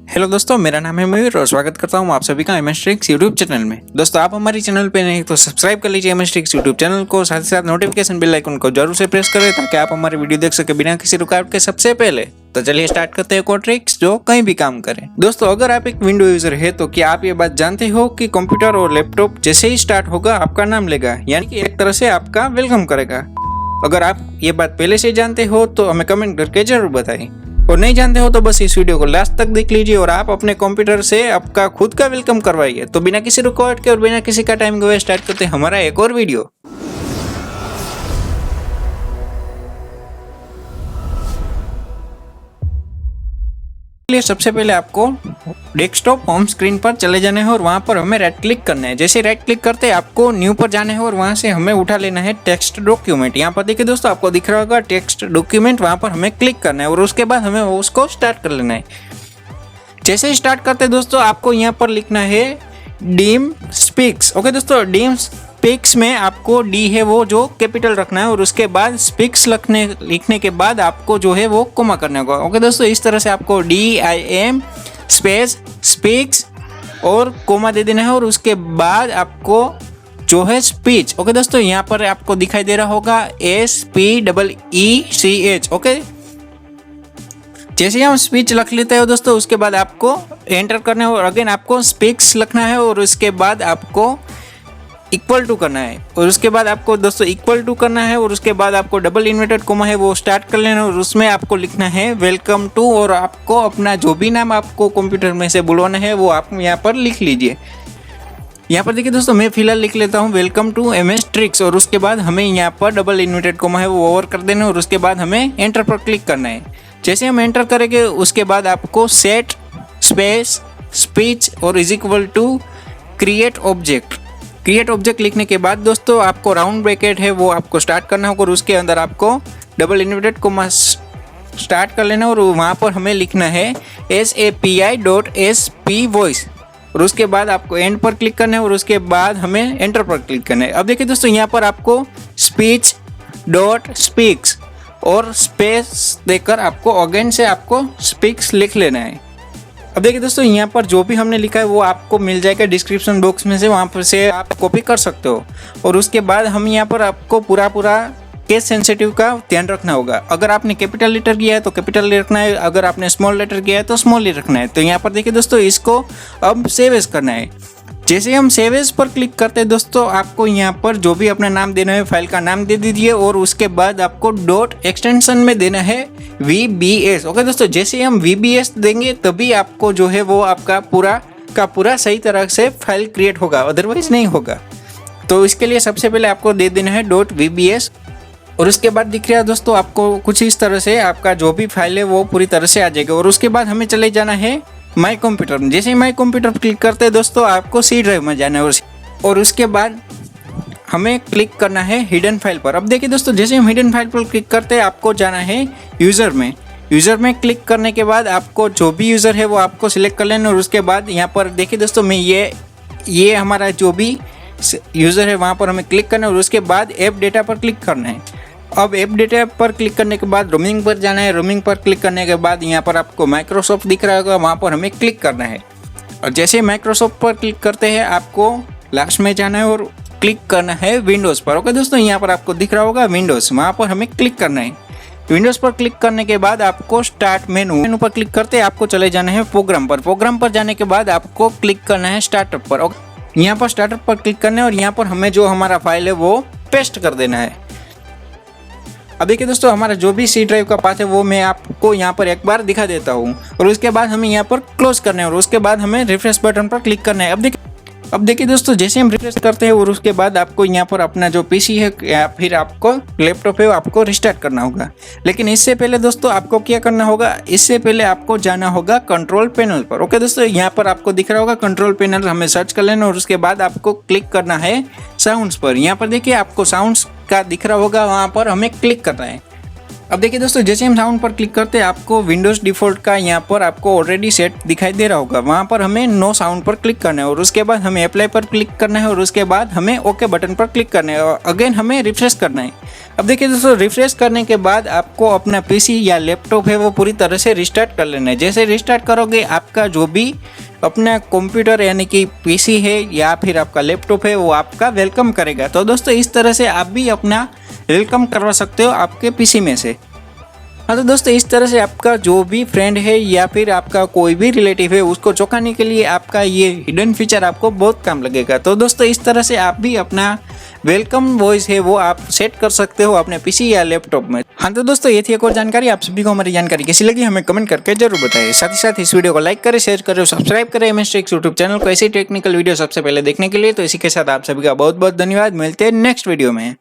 Hello दोस्तों, मेरा नाम है मयूर और स्वागत करता हूँ आप सभी का MSTricks यूट्यूब चैनल में। दोस्तों, आप हमारी चैनल पे नहीं तो सब्सक्राइब कर लीजिए MSTricks यूट्यूब चैनल को, साथ ही साथ नोटिफिकेशन बेल आइकन को जरूर से प्रेस करें ताकि आप हमारी वीडियो देख सके बिना किसी रुकावट के सबसे पहले। तो चलिए स्टार्ट करते हैं कोड ट्रिक्स जो कहीं भी काम करें। दोस्तों, अगर आप एक विंडो यूजर है तो क्या आप ये बात जानते हो कि कंप्यूटर और लैपटॉप जैसे ही स्टार्ट होगा आपका नाम लेगा, यानी कि एक तरह से आपका वेलकम करेगा। अगर आप ये बात पहले से जानते हो तो हमें कमेंट करके जरूर बताएं, और नहीं जानते हो तो बस इस वीडियो को लास्ट तक देख लीजिए और आप अपने कंप्यूटर से आपका खुद का वेलकम करवाइए। तो बिना किसी रुकावट के और बिना किसी का टाइम गवाए स्टार्ट करते हैं हमारा एक और वीडियो। सबसे पहले आपको डेस्कटॉप होम स्क्रीन पर चले जाना है और वहां पर हमें राइट क्लिक करना है। जैसे राइट क्लिक करते हैं आपको न्यू पर जाना है और वहां से हमें उठा लेना है टेक्स्ट डॉक्यूमेंट। यहाँ पर देखिए दोस्तों, आपको दिख रहा होगा टेक्स्ट डॉक्यूमेंट, वहां पर हमें क्लिक करना है और उसके बाद हमें उसको स्टार्ट कर लेना है। जैसे ही स्टार्ट करते हैं दोस्तों, आपको यहाँ पर लिखना है डीम स्पीक्स। ओके दोस्तों, डीम स्पीक्स में आपको डी है वो जो कैपिटल रखना है और उसके बाद स्पीक्स लिखने के बाद आपको जो है वो कोमा करना होगा। ओके दोस्तों, इस तरह से आपको DIM स्पेस स्पीक्स और कोमा दे देना है और उसके बाद आपको जो है स्पीच। ओके दोस्तों, यहाँ पर आपको दिखाई दे रहा होगा SPEECH। ओके, जैसे हम स्पीच लिख लेते हैं दोस्तों, उसके बाद आपको एंटर करना है और अगेन आपको स्पीक्स लिखना है और उसके बाद आपको इक्वल टू करना है और उसके बाद आपको दोस्तों इक्वल टू करना है और उसके बाद आपको डबल इन्वर्टेड कोमा है वो स्टार्ट कर लेना और उसमें आपको लिखना है वेलकम टू और आपको अपना जो भी नाम आपको कंप्यूटर में से बुलवाना है वो आप यहाँ पर लिख लीजिए। यहाँ पर देखिए दोस्तों, मैं फिलहाल लिख लेता हूँ वेलकम टू MSTricks और उसके बाद हमें यहाँ पर डबल इन्वर्टेड कोमा है वो ओवर कर देना और उसके बाद हमें एंटर पर क्लिक करना है। जैसे हम एंटर करेंगे उसके बाद आपको सेट स्पेस स्पीच और is equal to create object लिखने के बाद दोस्तों आपको राउंड ब्रैकेट है वो आपको स्टार्ट करना होगा और उसके अंदर आपको डबल इन्वर्टेड कोमा स्टार्ट कर लेना और वहाँ पर हमें लिखना है sapi.spvoice और उसके बाद आपको एंड पर क्लिक करना है और उसके बाद हमें एंटर पर क्लिक करना है। अब देखिए दोस्तों, यहाँ पर आपको speech.speaks और स्पेस देकर आपको अगेन से आपको स्पीक्स लिख लेना है। अब देखिए दोस्तों, यहाँ पर जो भी हमने लिखा है वो आपको मिल जाएगा डिस्क्रिप्शन बॉक्स में से, वहाँ पर से आप कॉपी कर सकते हो। और उसके बाद हम यहाँ पर आपको पूरा केस सेंसिटिव का ध्यान रखना होगा। अगर आपने कैपिटल लेटर किया है तो कैपिटल रखना है, अगर आपने स्मॉल लेटर किया है तो स्मॉल ही रखना है। तो यहाँ पर देखिए दोस्तों, इसको अब सेव एज करना है। जैसे हम सेव एज पर क्लिक करते हैं दोस्तों, आपको यहाँ पर जो भी अपना नाम देना है फाइल का नाम दे दीजिए और उसके बाद आपको डॉट एक्सटेंशन में देना है VBS। ओके दोस्तों, जैसे हम VBS देंगे तभी आपको जो है वो आपका पूरा का पूरा सही तरह से फाइल क्रिएट होगा, अदरवाइज नहीं होगा। तो इसके लिए सबसे पहले आपको दे देना है .VBS और उसके बाद दिख रहा है दोस्तों आपको कुछ इस तरह से आपका जो भी फाइल है वो पूरी तरह से आ जाएगा। और उसके बाद हमें चले जाना है माई कंप्यूटर में। जैसे ही माई कंप्यूटर क्लिक करते हैं दोस्तों, आपको C ड्राइव में जाना है और उसके बाद हमें क्लिक करना है हिडन फाइल पर। अब देखिए दोस्तों, जैसे हम हिडन फाइल पर क्लिक करते हैं आपको जाना है यूज़र में क्लिक करने के बाद आपको जो भी यूज़र है वो आपको सिलेक्ट कर लेना और उसके बाद यहाँ पर देखिए दोस्तों, मैं ये हमारा जो भी यूज़र है वहाँ पर हमें क्लिक करना है और उसके बाद ऐप डेटा पर क्लिक करना है। अब ऐप डेटा पर क्लिक करने के बाद रोमिंग पर जाना है। रोमिंग पर क्लिक करने के बाद यहाँ पर आपको माइक्रोसॉफ्ट दिख रहा होगा, वहाँ पर हमें क्लिक करना है। और जैसे माइक्रोसॉफ्ट पर क्लिक करते हैं आपको लास्ट में जाना है और क्लिक करना है विंडोज़ पर। ओके दोस्तों, यहाँ पर आपको दिख रहा होगा विंडोज़, वहाँ पर हमें क्लिक करना है। विंडोज़ पर क्लिक करने के बाद आपको स्टार्ट मेनू पर क्लिक करते आपको चले जाना है प्रोग्राम पर जाने के बाद आपको क्लिक करना है स्टार्टअप पर। यहाँ पर स्टार्टअप पर क्लिक करना है और यहाँ पर हमें जो हमारा फाइल है वो पेस्ट कर देना है। अब देखिए दोस्तों, हमारा जो भी C ड्राइव का पाथ है वो मैं आपको यहाँ पर एक बार दिखा देता हूँ और उसके बाद हमें यहाँ पर क्लोज करना है और उसके बाद हमें रिफ्रेश बटन पर क्लिक करना है। अब देखिए दोस्तों, जैसे हम रिफ्रेश करते हैं और उसके बाद आपको यहाँ पर अपना जो PC है या फिर आपको लैपटॉप है वो आपको रिस्टार्ट करना होगा। लेकिन इससे पहले दोस्तों आपको क्या करना होगा, इससे पहले आपको जाना होगा कंट्रोल पैनल पर। ओके दोस्तों, यहाँ पर आपको दिख रहा होगा कंट्रोल पैनल, हमें सर्च कर लेना और उसके बाद आपको क्लिक करना है साउंड्स पर। यहाँ पर देखिए आपको साउंड्स का दिख रहा होगा, वहाँ पर हमें क्लिक करना है। अब देखिए दोस्तों, जैसे हम साउंड पर क्लिक करते हैं आपको विंडोज डिफॉल्ट का यहाँ पर आपको ऑलरेडी सेट दिखाई दे रहा होगा। वहाँ पर हमें नो साउंड पर क्लिक करना है और उसके बाद हमें अप्लाई पर क्लिक करना है और उसके बाद हमें ओके बटन पर क्लिक करना है और अगेन हमें रिफ्रेश करना है। अब देखिए दोस्तों, रिफ्रेश करने के बाद आपको अपना पीसी या लैपटॉप है वो पूरी तरह से रिस्टार्ट कर लेना है। जैसे रिस्टार्ट करोगे आपका जो भी अपना कंप्यूटर यानी कि पीसी है या फिर आपका लैपटॉप है वो आपका वेलकम करेगा। तो दोस्तों इस तरह से आप भी अपना वेलकम करवा सकते हो आपके पीसी में से। हाँ तो दोस्तों, इस तरह से आपका जो भी फ्रेंड है या फिर आपका कोई भी रिलेटिव है उसको चौंकाने के लिए आपका ये हिडन फीचर आपको बहुत काम लगेगा। तो दोस्तों इस तरह से आप भी अपना वेलकम वॉइस है वो आप सेट कर सकते हो अपने पीसी या लैपटॉप में। हाँ तो दोस्तों, ये थी एक और जानकारी। आप सभी को हमारी जानकारी कैसी लगी हमें कमेंट करके जरूर बताइए। साथ ही साथ इस वीडियो को लाइक करें, शेयर करें, सब्सक्राइब करें MSTricks यूट्यूब चैनल को ऐसी टेक्निकल वीडियो सबसे पहले देखने के लिए। तो इसी के साथ आप सभी का बहुत बहुत धन्यवाद। मिलते हैं नेक्स्ट वीडियो में।